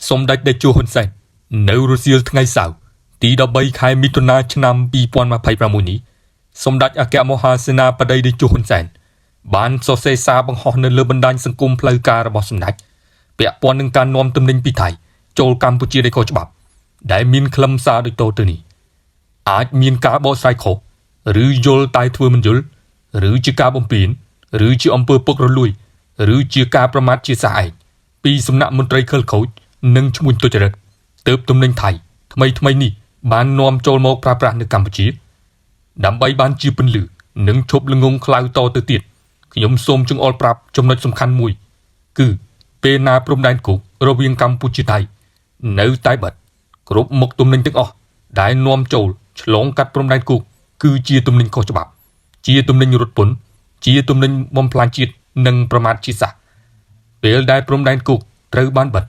សម្ដេចតេជោហ៊ុនសែននៅរុស្ស៊ីថ្ងៃសៅរ៍ទី13ខែមិថុនាឆ្នាំ2026នេះសម្ដេចអគ្គមហាសេនាបតីតេជោហ៊ុនសែនបានសរសេរសារបង្ហោះនៅលើបណ្ដាញសង្គមផ្លូវការរបស់សម្ដេចពាក់ព័ន្ធនឹងការនាំទំនិញពីថៃចូលកម្ពុជាដោយខុសច្បាប់ដែលមានខ្លឹមសារដូចតទៅនេះអាចមានការបកស្រាយខុសឬយល់តែធ្វើមិនយល់ឬជាការបំពានឬជាអំពើពុករលួយឬជាការប្រមាថជាសាឯងពីសំណាក់មន្ត្រីខិលខូចនិងឈ្មួញទុច្ចរិតទើបទំនិញថៃថ្មីនេះបាននាំចូលមកប្រើប្រាស់នៅកម្ពុជាដើម្បីបានជាពន្លឺនិងឈប់ល្ងងខ្លៅតទៅទៀតខ្ញុំសូមចង្អុលប្រាប់ចំណុចសំខាន់មួយគឺពេលណាព្រំដែនគោករវាងកម្ពុជាថៃនៅតែបិទគ្រប់មុខទំនិញទាំងអស់ដែលនាំចូលឆ្លងកាត់ព្រំដែនគោកគឺជាទំនិញខុសច្បាប់ជាទំនិញរត់ពន្ធជាទំនិញបំផ្លាញជាតិនិងប្រមាថជាតិសាសន៍ពេលដែលព្រំដែនគោកត្រូវបានបិទ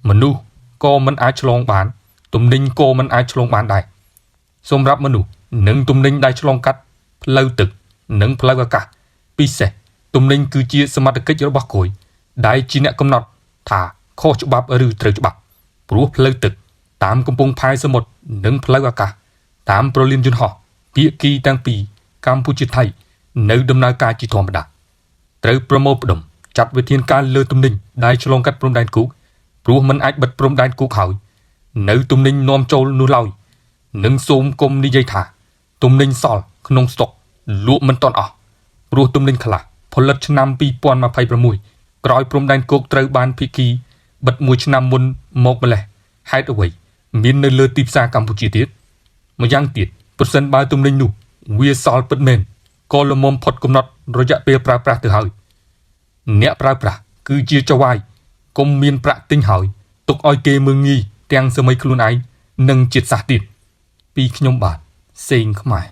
មនុស្សក៏មិនអាចឆ្លងបានទំនិញក៏មិនអាចឆ្លងបានដែរសម្រាប់មនុស្សនិងទំនិញដែលឆ្លងកាត់ផ្លូវទឹកនិងផ្លូវអាកាសពិសេសទំនិញគឺជាសមត្ថកិច្ចរបស់គយដែលជាអ្នកកំណត់ថាខុសច្បាប់ឬត្រូវច្បាប់ព្រោះផ្លូវទឹកតាមកំពង់ផែសមុទ្រនិងផ្លូវអាកាសតាមប្រលានយន្តហោះភាគីទាំងពីរកម្ពុជាថៃនៅដំណើរការជាធម្មតាត្រូវប្រមូលផ្ដុំចាត់វិធានការលើទំនិញដែលឆ្លងកាត់ព្រំដែនគោកព្រោះมันអាចបិទព្រំដែនគោកហើយនៅទំនិញនាំចូលនោះឡើយនិងសូមគុំនិយាយថាទំនិញសល់ក្នុងស្តុកលក់មិនទាន់អស់ព្រោះទំនិញខ្លះផលិតឆ្នាំ2026ក្រោយព្រំដែនគោកត្រូវបានភាគីបិទមួយឆ្នាំមុនមកម្លេះហេតុអ្វីមាននៅលើទីផ្សារកម្ពុជាទៀតម្យ៉ាងទៀតប្រសិនបើទំនិញនោះវាសល់ពិតមែនក៏លំមផុតកំណត់រយៈពេលប្រើប្រាស់ទៅហើយអ្នកប្រើប្រាស់គឺជាចៅវាយកុំមានប្រាក់ទិញហើយទុកឲ្យគេមើងងាយទាំងសម័យខ្លួនឯងនិងជាតិសាសន៍ទៀតពីខ្ញុំបាទសេងខ្មែរ